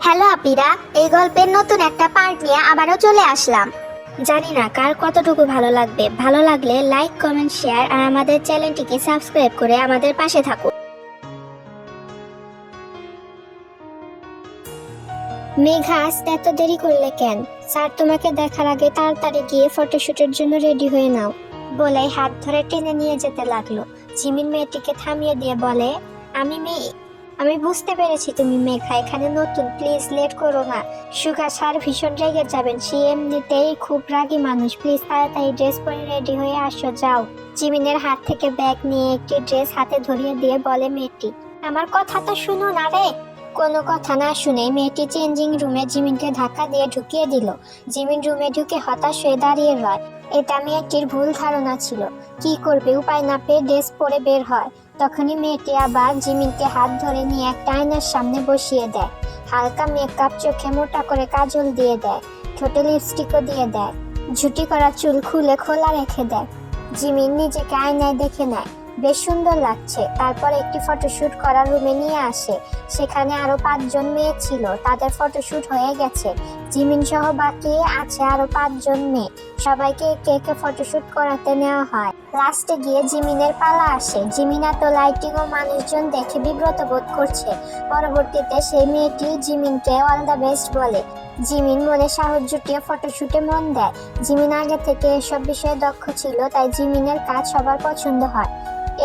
Hello আপিরা, এই গল্পের নতুন একটা পার্ট নিয়ে আবারও চলে আসলাম। জানি না কার কতটুকু ভালো লাগবে। ভালো লাগলে লাইক, কমেন্ট, শেয়ার আর আমাদের চ্যানেলটিকে সাবস্ক্রাইব করে আমাদের পাশে থাকুন। মেঘা, আসতে এত দেরি করলে কেন? স্যার তোমাকে দেখার আগে তাড়াতাড়ি গিয়ে ফটোশুটের জন্য রেডি হয়ে নাও বলে হাত ধরে টেনে নিয়ে যেতে লাগলো। জিমিন মেয়েটিকে থামিয়ে দিয়ে বলে, আমি বুঝতে পেরেছি তুমি মেঘা এখানে নতুন, প্লিজ লেট করো না। সুগা স্যার ভীষণ রেগে যাবেন, সে এমনিতেই খুব রাগী মানুষ। প্লিজ তাড়াতাড়ি ড্রেস পরে রেডি হয়ে আসো, যাও। জিমিনের হাত থেকে ব্যাগ নিয়ে একটি ড্রেস হাতে ধরিয়ে দিয়ে বলে মেয়েটি, আমার কথা তো শুনো না রে। কোনো কথা না শুনে মেয়েটি চেঞ্জিং রুমে জিমিনকে ধাক্কা দিয়ে ঢুকিয়ে দিল। জিমিন রুমে ঢুকে হতাশ হয়ে দাঁড়িয়ে রয়। এটা মেয়েটির ভুল ধারণা ছিল। কি করবে উপায় না পেয়ে ড্রেস পরে বের হয়। তখনই মেয়েটি আবার জিমিনকে হাত ধরে নিয়ে একটা আয়নার সামনে বসিয়ে দেয়। হালকা মেকআপ, চোখে মোটা করে কাজল দিয়ে দেয়, ঠোঁটে লিপস্টিকও দিয়ে দেয়, ঝুটি করা চুল খুলে খোলা রেখে দেয়। জিমিন নিজেকে আয়নায় দেখে নেয়, বেশ সুন্দর লাগছে। তারপর একটি ফটোশুট করার রুমে নিয়ে আসে। সেখানে আরো 5জন মেয়ে ছিল, তাদের ফটোশুট হয়ে গেছে। জিমিন সহ বাকি আছে আরো 5জন মেয়ে। সবাইকে একে একে ফটোশুট করাতে নেওয়া হয়। লাস্টে গিয়ে জিমিনের পালা আসে। জিমিন এত লাইটিং ও মানুষজন দেখে বিব্রত বোধ করছে। পরবর্তীতে সেই মেয়েটি জিমিনকে অল দ্য বেস্ট বলে। জিমিন মনে সাহস জুটিয়ে ফটোশুটে মন দেয়। জিমিন আগে থেকে এসব বিষয়ে দক্ষ ছিল, তাই জিমিনের কাজ সবার পছন্দ হয়।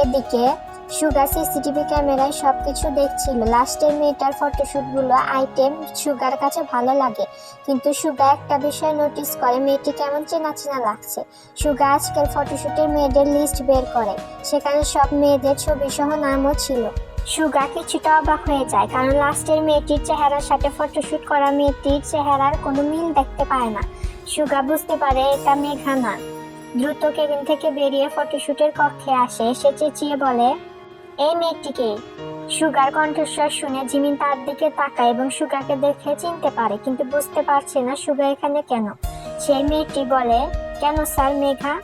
এদিকে সুগা সিসিটিভি ক্যামেরায় সবকিছু দেখছিল। লাস্টের মেয়েটার ফটোশুটগুলো আইটেম সুগার কাছে ভালো লাগে, কিন্তু সুগা একটা বিষয় নোটিস করে, মেয়েটি কেমন চেনা চেনা লাগছে। সুগা আজকের ফটোশুটের মেয়েদের লিস্ট বের করে। সেখানে সব মেয়েদের ছবি সহ নামও ছিল। সুগা কিছুটা অবাক হয়ে যায়, কারণ লাস্টের মেয়েটির চেহারার সাথে ফটোশুট করা মেয়েটির চেহারার কোনো মিল দেখতে পায় না। সুগা বুঝতে পারে এটা মেঘা না। দ্রুত কেবিন থেকে বেরিয়ে ফটোশুটের কক্ষে আসে। সে চেঁচিয়ে বলে, এই মেয়েটিকে। সুগার কণ্ঠস্বর শুনে জিমিন তার দিকে তাকায় এবং সুগাকে দেখে চিনতে পারে, কিন্তু বুঝতে পারছে না সুগা এখানে কেন। সেই মেয়েটি বলে, কেন স্যার, মেঘা?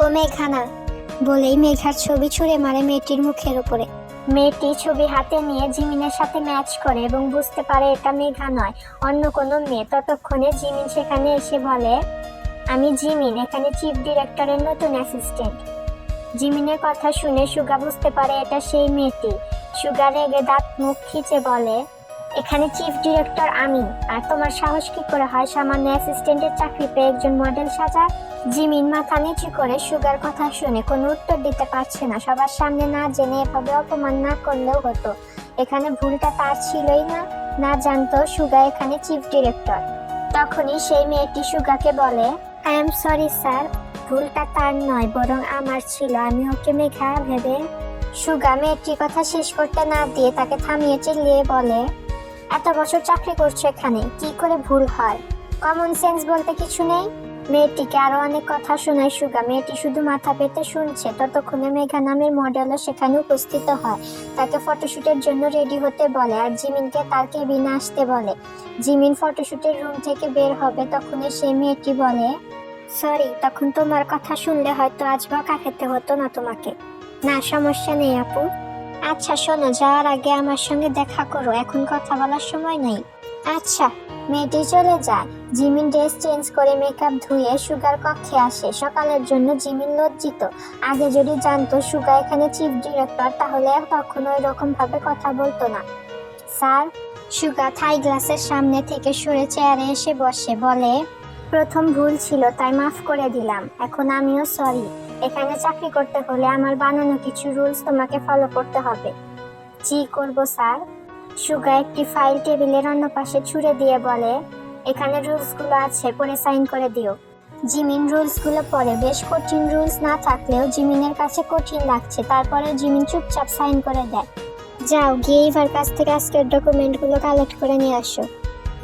ও মেঘা না বলেই মেঘার ছবি ছুঁড়ে মারে মেয়েটির মুখের উপরে। মেয়েটি ছবি হাতে নিয়ে জিমিনের সাথে ম্যাচ করে এবং বুঝতে পারে এটা মেঘা নয়, অন্য কোনো মেয়ে। ততক্ষণে জিমিন সেখানে এসে বলে, আমি জিমিন, এখানে চিফ ডিরেক্টরের নতুন অ্যাসিস্ট্যান্ট। জিমিনের কথা শুনে সুগা বুঝতে পারে এটা সেই মেয়েটি। সুগা রেগে দাঁত মুখ খিচে বলে, এখানে চিফ ডিরেক্টর আমি, আর তোমার সাহস কি করে হয় সামান্য অ্যাসিস্ট্যান্টের চাকরি পেয়ে একজন মডেল সাজার? জিমিন মাথা নিচু করে সুগার কথা শুনে কোনো উত্তর দিতে পারছে না। সবার সামনে না জেনে এভাবে অপমান না করলেও হতো। এখানে ভুলটা তার ছিলই না, না জানতো সুগা এখানে চিফ ডিরেক্টর। তখনই সেই মেয়েটি সুগাকে বলে, আই এম সরি স্যার, ভুলটা তার নয় বরং আমার ছিল, আমি ওকে মেঘা ভেবে। সুগা মেয়েটির কথা শেষ করতে না দিয়ে তাকে থামিয়ে চিল্লিয়ে বলে, এত বছর চাকরি করছো এখানে, কি করে ভুল হয়? কমন সেন্স বলতে কিছু নেই? মেয়েটিকে আরো অনেক কথা শোনায় সুগা। মেয়েটি শুধু মাথা পেতে শুনছে। ততক্ষণে মেঘা নামের মডেলও সেখানে উপস্থিত হয়। তাকে ফটোশুটের জন্য রেডি হতে বলে আর জিমিনকে তার কেবিনে আসতে বলে। জিমিন ফটোশুটের রুম থেকে বের হবে, তখনই সেই মেয়েটি বলে, সরি, তখন তোমার কথা শুনলে হয়তো আজ বকা খেতে হতো না তোমাকে। না, সমস্যা নেই আপু। আচ্ছা শোনো, যাওয়ার আগে আমার সঙ্গে দেখা করো, এখন কথা বলার সময় নেই। আচ্ছা। মেয়েটি চলে যায়। জিমিন ড্রেস চেঞ্জ করে মেকআপ ধুয়ে সুগার কক্ষে আসে। সকালের জন্য জিমিন লজ্জিত। আগে যদি জানতো সুগা এখানে চিফ ডিরেক্টর, তাহলে তখন ওই রকম ভাবে কথা বলতো না। স্যার। সুগা থাই গ্লাসের সামনে থেকে সরে চেয়ারে এসে বসে, বলে, প্রথম ভুল ছিল, তাই মাফ করে দিলাম। এখন আমিও সরি। এখানে চাকরি করতে হলে আমার বানানো কিছু রুলস তোমাকে ফলো করতে হবে। জি করব স্যার। সুগা একটি ফাইল টেবিলের অন্য পাশে ছুঁড়ে দিয়ে বলে, এখানে রুলসগুলো আছে, পরে সাইন করে দিও। জিমিন রুলসগুলো পড়ে। বেশ কঠিন রুলস না থাকলেও জিমিনের কাছে কঠিন লাগছে। তারপরে জিমিন চুপচাপ সাইন করে দেয়। যাও, গিয়ে ইভার কাছ থেকে আজকের ডকুমেন্টগুলো কালেক্ট করে নিয়ে আসো।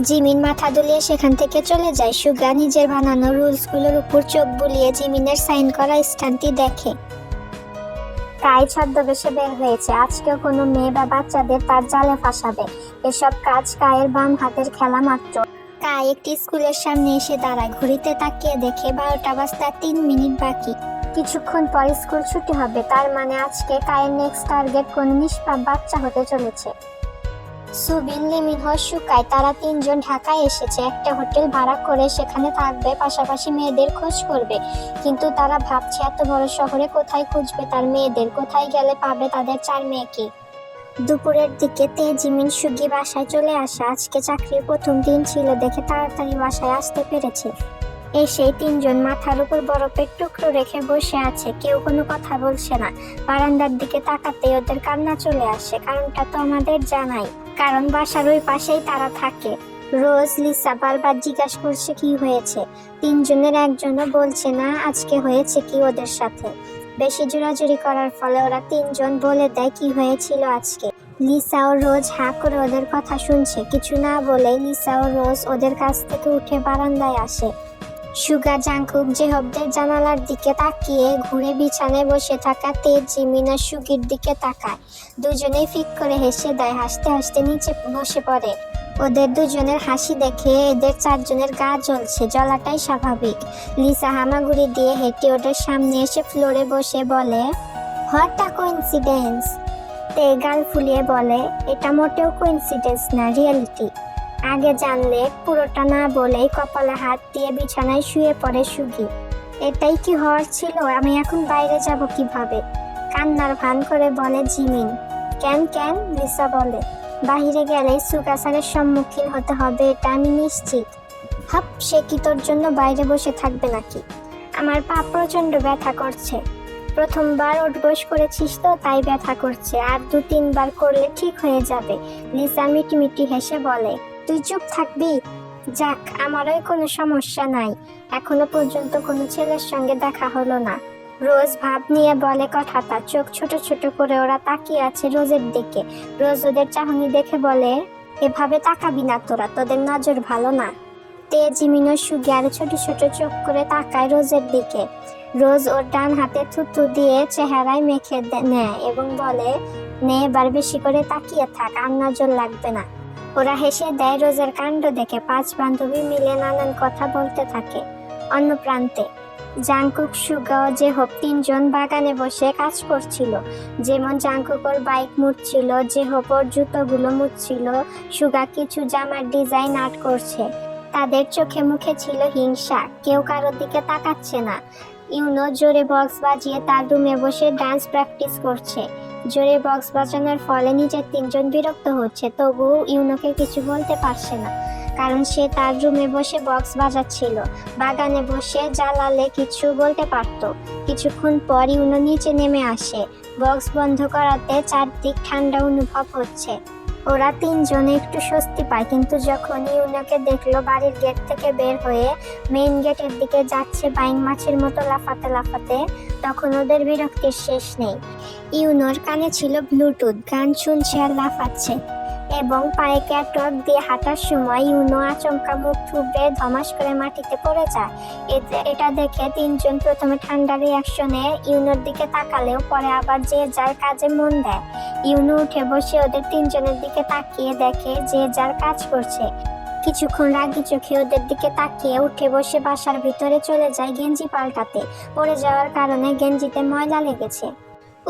জিমিন মাথা দুলিয়ে সেখান থেকে চলে যায়। সুগা নিজের বানানো রুলসগুলোর উপর চোখ বুলিয়ে জিমিনের সাইন করা স্ট্যাম্পটি দেখে। কাই ছদ্মবেশে বের হয়েছে। আজকেও কোনো মেয়ে বা বাচ্চাদের তার জালে ফাঁসাবে। এসব কাজ কায়ের বাম হাতের খেলা মাত্র। কাই একটি স্কুলের সামনে এসে দাঁড়ায়। ঘড়িতে তাকিয়ে দেখে 12টা বাজতে 3 মিনিট বাকি। কিছুক্ষণ পর স্কুল ছুটি হবে, তার মানে আজকে কায়ের নেক্সট টার্গেট কোনো নিষ্পাপ বাচ্চা হতে চলেছে। সুবিন, লিমিনহ, সুকাই তারা তিনজন ঢাকায় এসেছে। একটা হোটেল ভাড়া করে সেখানে থাকবে, পাশাপাশি মেয়েদের খোঁজ করবে। কিন্তু তারা ভাবছে এত বড় শহরে কোথায় খুঁজবে তার মেয়েদের, কোথায় গেলে পাবে তাদের 4 মেয়েকে। দুপুরের দিকে জিমিন সুগি বাসায় চলে আসে। আজকে চাকরির প্রথম দিন ছিল দেখে তাড়াতাড়ি বাসায় আসতে পেরেছে। এসেই তিনজন মাথার উপর বরফের টুকরো রেখে বসে আছে, কেউ কোনো কথা বলছে না। বারান্দার দিকে তাকাতে ওদের কান্না চলে আসে। কারণটা তো আমাদের জানাই, কারণ বাসার ওই পাশেই তারা থাকে। রোজ, লিসা বারবার জিজ্ঞাসা করছে কি হয়েছে। তিনজনের একজনও বলছে না আজকে হয়েছে কি ওদের সাথে। বেশি জোরাজুরি করার ফলে ওরা তিনজন বলে দেয় কি হয়েছিল আজকে। লিসা ও রোজ হাঁ করে ওদের কথা শুনছে। কিছু না বলে লিসা ও রোজ ওদের কাছ থেকে উঠে বারান্দায় আসে। সুগা, জাংকুক জেহবদের জানালার দিকে তাকিয়ে ঘুরে বিছানায় বসে থাকা জিমিন আর সুগির দিকে তাকায়। দুজনেই ফিক করে হেসে দেয়। হাসতে হাসতে নিচে বসে পড়ে। ওদের দুজনের হাসি দেখে এদের 4 জনের গা জ্বলছে, জ্বলাটাই স্বাভাবিক। লিসা হামাগুড়ি দিয়ে হেঁটে ওদের সামনে এসে ফ্লোরে বসে বলে, হোয়াট আ কোইন্সিডেন্স। গাল ফুলিয়ে বলে, এটা মোটেও কোইন্সিডেন্স না, রিয়েলিটি। আগে জানলে। পুরোটা না বলেই কপালে হাত দিয়ে বিছানায় শুয়ে পড়ে সুগি। এটাই কি হওয়ার ছিল? আমি এখন বাইরে যাব কিভাবে? কান্নার ভান করে বলে জিমিন। কেন? লিসা বলে, বাহিরে গেলেই সুগাসারের সম্মুখীন হতে হবে, এটা আমি নিশ্চিত। হাপ, সে কি তোর জন্য বাইরে বসে থাকবে নাকি? আমার পা প্রচন্ড ব্যথা করছে। প্রথমবার উঠবস করেছিস তো তাই ব্যথা করছে, আর 2-3 বার করলে ঠিক হয়ে যাবে। লিসা মিটিমিটি হেসে বলে, তুই চুপ থাকবি? যাক, আমারও কোনো সমস্যা নাই। এখনো পর্যন্ত কোনো ছেলের সঙ্গে দেখা হলো না। রোজ ভাব নিয়ে বলে কথাটা। চোখ ছোট ছোট করে ওরা তাকিয়ে আছে রোজের দিকে। রোজ ওদের চাহনি দেখে বলে, এভাবে তাকাবি না তোরা, তোদের নজর ভালো না। জিমিন ও সুগি আরো ছোট ছোট চোখ করে তাকায় রোজের দিকে। রোজ ওর ডান হাতে থুতু দিয়ে চেহারায় মেখে নেয় এবং বলে, নে এবার বেশি করে তাকিয়ে থাক, আর নজর লাগবে না। ওরা হেসে দেয় রোজের কাণ্ড দেখে। 5 বান্ধবী মিলে নানান কথা বলতে থাকে। অন্য প্রান্তে জাংকুক, সুগা ও জেহব 3 জন বাগানে বসে কাজ করছিল। যেমন জাংকুক ওর বাইক মুছছিল, জেহব ওর জুতোগুলো মুছছিল, সুগা কিছু জামার ডিজাইন আর্ট করছে। তাদের চোখে মুখে ছিল হিংসা, কেউ কারোর দিকে তাকাচ্ছে না। ইউনো জোরে বক্স বাজিয়ে তার রুমে বসে ডান্স প্র্যাকটিস করছে। জোরে বক্স বাজানোর ফলে নিজের 3 জন বিরক্ত হচ্ছে, তবুও ইউনোকে কিছু বলতে পারছে না, কারণ সে তার রুমে বসে বক্স বাজাচ্ছিল। বাগানে বসে জ্বালালে কিছু বলতে পারত। কিছুক্ষণ পর ইউনো নিচে নেমে আসে। বক্স বন্ধ করাতে চারদিক ঠান্ডা অনুভব হচ্ছে। ওরা 3 জনে একটু স্বস্তি পায়, কিন্তু যখন ইউনোকে দেখলো বাড়ির গেট থেকে বের হয়ে মেইন গেটের দিকে যাচ্ছে বাইং মাছের মতো লাফাতে লাফাতে, তখন ওদের বিরক্তির শেষ নেই। ইউনোর কানে ছিল ব্লুটুথ, গান শুনছে আর লাফাচ্ছে। এবং পায়ে ক্যাটওয়াক দিয়ে হাঁটার সময় ইউনো আচমকা মুখ থুবড়ে ধমাস করে মাটিতে পড়ে যায়। এটা দেখে 3 জন প্রথমে ঠান্ডা রিয়াকশনে ইউনোর দিকে তাকালেও পরে আবার যে যার কাজে মন দেয়। ইউনো উঠে বসে ওদের 3 জনের দিকে তাকিয়ে দেখে যে যার কাজ করছে। কিছুক্ষণ রাগি চোখে ওদের দিকে তাকিয়ে উঠে বসে বাসার ভিতরে চলে যায় গেঞ্জি পাল্টাতে। পড়ে যাওয়ার কারণে গেঞ্জিতে ময়লা লেগেছে।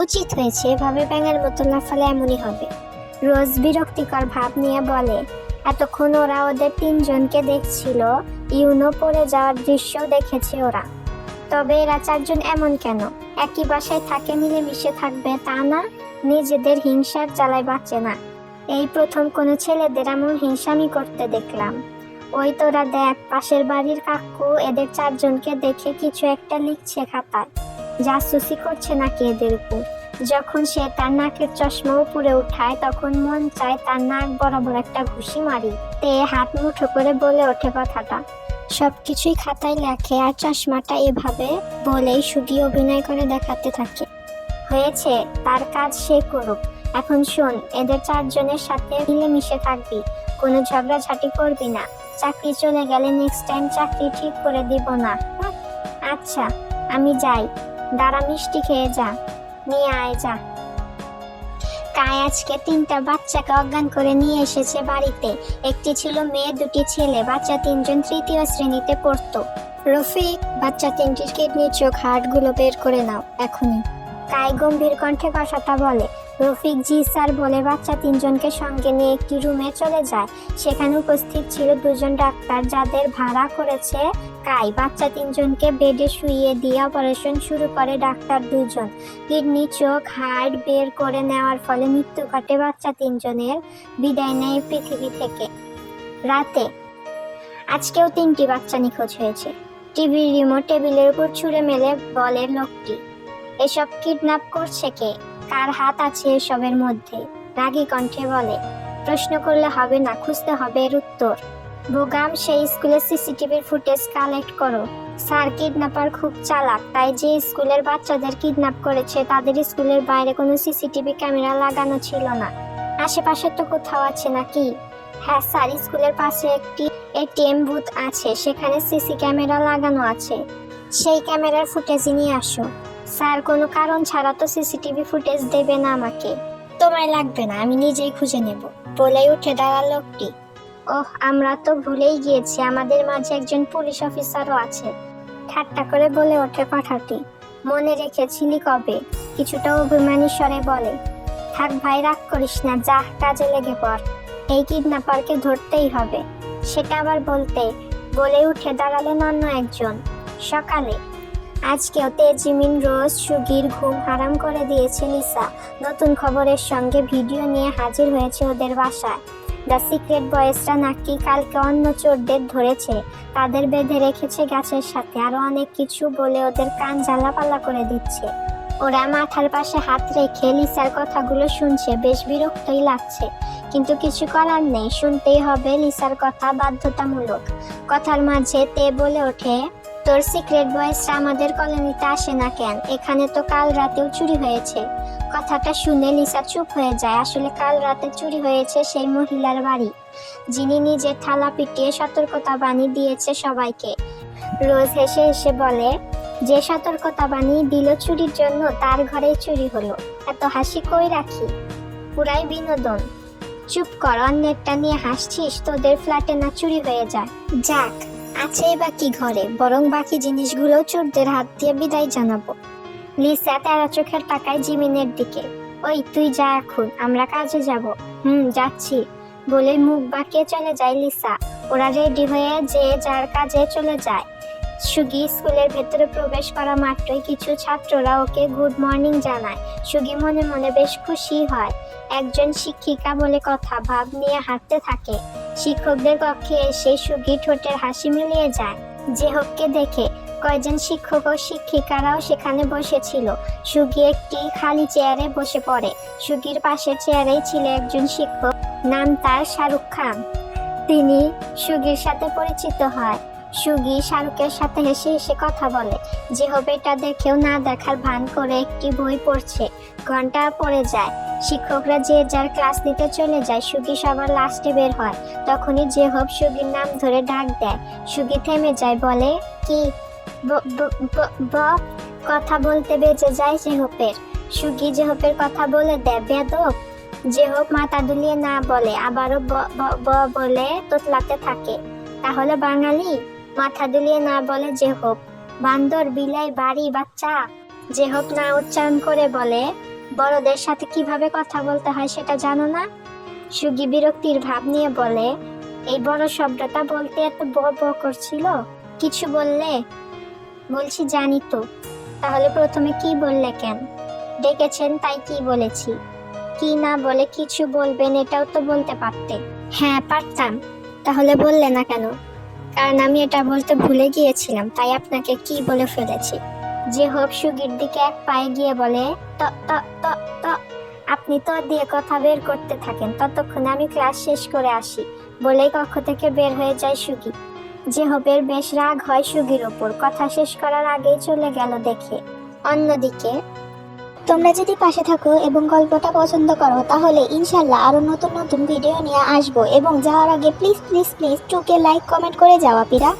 উচিত হয়েছে, এভাবে ব্যাঙের মতো লাফালে এমনই হবে। রোজ বিরক্তিকর ভাব নিয়ে বলে, এতক্ষণ ওরা ওদের 3 জনকে দেখছিল, ইউনো পড়ে যাওয়ার দৃশ্য দেখেছে ওরা। তবে এরা 4 জন এমন কেন? একই বাসায় থাকে, মিলেমিশে থাকবে তা না, নিজেদের হিংসার জ্বালায় বাঁচে না। এই প্রথম কোনো ছেলেদের এমন হিংসামি করতে দেখলাম। ওই তোরা দেখ, পাশের বাড়ির কাকু এদের 4 জনকে দেখে কিছু একটা লিখছে খাতায়। জাসুসি করছে নাকি এদের উপর? যখন সে তার নাকের চশমা উপরে উঠায় তখন মন চায় তার নাক বরাবর একটা ঘুষি মারি। হাত মুঠো করে বলে ওঠে কথাটা। সবকিছুই খাতায় লেখে আর চশমাটা এভাবে বলেই সুগি অভিনয় করে দেখাতে থাকে। হয়েছে, তার কাজ সে করুক। এখন শোন, এদের 4 জনের সাথে মিলেমিশে থাকবি, কোনো ঝগড়াঝাটি করবি না। চাকরি চলে গেলে নেক্সট টাইম চাকরি ঠিক করে দিব না। আচ্ছা, আমি যাই। দাঁড়া, মিষ্টি খেয়ে যা, নিয়ে আয় যা। কায় আজকে 3টা বাচ্চাকে অজ্ঞান করে নিয়ে এসেছে বাড়িতে। একটি ছিল মেয়ে, 2টি ছেলে। বাচ্চা 3 জন 3য় শ্রেণীতে পড়তো। রফিক, বাচ্চা 3টির কিডনির চোখ হাড়গুলো বের করে নাও এখনই। কায় গম্ভীর কণ্ঠে কথাটা বলে। রফিক জি স্যার বলে বাচ্চা তিনজনকে সঙ্গে নিয়ে একটি রুমে চলে যায়। সেখানে উপস্থিত ছিল দুজন ডাক্তার, যাদের ভাড়া করেছে কাই। বাচ্চা তিনজনকে বেডে শুইয়ে দিয়ে অপারেশন শুরু করে ডাক্তার দুজন। কিডনি, চোখ, হার্ট বের করে নেওয়ার ফলে মৃত্যু ঘটে বাচ্চা তিনজনের। বিদায় নেয় পৃথিবী থেকে। রাতে আজকেও 3টি বাচ্চা নিখোঁজ হয়েছে। টিভির রিমোট টেবিলের উপর ছুঁড়ে মেলে বলে লোকটি, এসব কিডন্যাপ করছে কে? কার হাত আছে এসবের মধ্যে? রাগী কণ্ঠে বলে, প্রশ্ন করলে হবে না, খুঁজতে হবে এর উত্তর। বোগাম, সেই স্কুলের সিসিটিভির ফুটেজ কালেক্ট করো। স্যার, কিডন্যাপার খুব চালাক, তাই যে স্কুলের বাচ্চাদের কিডন্যাপ করেছে তাদের স্কুলের বাইরে কোনো সিসিটিভি ক্যামেরা লাগানো ছিল না। আশেপাশে তো কোথাও আছে নাকি? হ্যাঁ স্যার, স্কুলের পাশে একটি এটিএম বুথ আছে, সেখানে সিসি ক্যামেরা লাগানো আছে। সেই ক্যামেরার ফুটেজ নিয়ে আসো। স্যার, কোনো কারণ ছাড়া তো সিসিটিভি ফুটেজ দেবে না আমাকে। তোমায় লাগবে না, আমি নিজেই খুঁজে নেব। বলেই উঠে দাঁড়ালো লোকটি। ওহ, আমরা তো ভুলেই গিয়েছি, আমাদের মাঝে একজন পুলিশ অফিসারও আছে। ঠাট্টা করে বলে ওঠে কথাটি। মনে রেখেছিলি কবে? কিছুটা অভিমানী স্বরে বলে। থাক ভাই, রাগ করিস না, যা কাজে লেগে পড়। এই কিডন্যাপারকে ধরতেই হবে। সেটা আবার বলতে, বলে উঠে দাঁড়ালেন অন্য একজন। সকালে আজকেও তেজিমিন, রোজ, সুগির ঘুম হারাম করে দিয়েছে লিসা। নতুন খবরের সঙ্গে ভিডিও নিয়ে হাজির হয়েছে ওদের বাসায়। দ্য সিক্রেট বয়েজরা নাকি কালকে অন্য চোরদের ধরেছে, তাদের বেঁধে রেখেছে গাছের সাথে, আরো অনেক কিছু বলে ওদের কান জ্বালাপালা করে দিচ্ছে। ওরা মাথার পাশে হাত রেখে লিসার কথাগুলো শুনছে। বেশ বিরক্তই লাগছে, কিন্তু কিছু করার নেই, শুনতেই হবে লিসার কথা, বাধ্যতামূলক। কথার মাঝে তে বলে ওঠে, তোর সিক্রেট বয়েজরা আমাদের কলোনিতে আসে না কেন? এখানে তো কাল রাতেও চুরি হয়েছে। কথাটা শুনে লিসা চুপ হয়ে যায়। আসলে কাল রাতে চুরি হয়েছে সেই মহিলার বাড়ি, যিনি নিজের থালা পিটিয়ে সতর্কতা বাণী দিয়েছে সবাইকে। রোজ হেসে হেসে বলে, যে সতর্কতা বাণী দিল চুরির জন্য, তার ঘরেই চুরি হলো। এত হাসি কই রাখি, পুরাই বিনোদন। চুপ কর, অন্যেরটা নিয়ে হাসছিস? তোদের ফ্ল্যাটে না চুরি হয়ে যায়? যাক, আছেই বাকি ঘরে, বরং বাকি জিনিসগুলো চোরদের হাত দিয়ে বিদায় জানাবো। লিসা তেরা চোখের তাকায় জিমিনের দিকে। ওই তুই যা, এখন আমরা কাজে যাব। যাচ্ছি বলে মুখ বাঁকিয়ে চলে যায় লিসা। ওরা রেডি হয়ে যে যার কাজে চলে যায়। সুগি স্কুলের ভেতরে প্রবেশ করা মাত্রই কিছু ছাত্ররা ওকে গুড মর্নিং জানায়। সুগি মনে মনে বেশ খুশি হয়। একজন শিক্ষিকা বলে কথা, ভাব নিয়ে হাঁটতে থাকে। শিক্ষকদের কক্ষে এসে সুগি ঠোঁটের হাসি মিলিয়ে যায়। জেহবকে দেখে কয়েকজন শিক্ষক ও শিক্ষিকারাও সেখানে বসেছিল। সুগি একটি খালি চেয়ারে বসে পড়ে। সুগির পাশের চেয়ারেই ছিল একজন শিক্ষক, নাম তার শাহরুখ খান। তিনি সুগির সাথে পরিচিত হয়। সুগি শাহরুখের সাথে হেসে হেসে কথা বলে। জেহব এটা দেখেও না দেখার ভান করে একটি বই পড়ছে। ঘন্টা পড়ে যায়। শিক্ষকরা যে যার ক্লাস নিতে চলে যায়। সুগি সবার লাস্টে বের হয়। তখনই জেহব সুগির নাম ধরে ডাক দেয়। সুগি থেমে যায়, বলে, কি কথা বলতে বেঁচে যায় জেহবের। সুগি জেহবের কথা বলে দেয়, বেয়াদব। জেহব মাথা দুলিয়ে না বলে, আবারও বলে তোতলাতে থাকে। তাহলে বাঙালি? মাথা দুলিয়ে না বলে জেহব। বান্দর, বিলাই, বাড়ি, বাচ্চা। জেহব না উচ্চারণ করে বলে, বড়দের সাথে কিভাবে কথা বলতে হয় সেটা জানো না? সুগি বিরক্তির ভাব নিয়ে বলে, এই বড় শব্দটা বলতে এত করছিল? কিছু বললে? বলছি জানি তো। তাহলে প্রথমে কি বললে কেন? ডেকেছেন তাই কি বলেছি। কি না বলে কিছু বলবেন এটাও তো বলতে পারতে। হ্যাঁ পারতাম, তাহলে বললে না কেন? কারণ আমি এটা বলতে ভুলে গিয়েছিলাম, তাই আপনাকে কি বলে ফেলেছি। জেহব সুগির দিকে এক পায়ে গিয়ে বলে, আপনি তো দিয়ে কথা বের করতে থাকেন, ততক্ষণে আমি ক্লাস শেষ করে আসি। বলেই কক্ষ থেকে বের হয়ে যায় সুগি। জেহবের বেশ রাগ হয় সুগির ওপর। কথা শেষ করার আগেই চলে গেল দেখে। অন্যদিকে তোমরা যদি পাশে থাকো এবং গল্পটা পছন্দ করো, তাহলে ইনশাল্লাহ আরো নতুন নতুন ভিডিও নিয়ে আসবো। এবং যাওয়ার আগে প্লিজ প্লিজ প্লিজ টুকে লাইক কমেন্ট করে যাওয়া পিরা।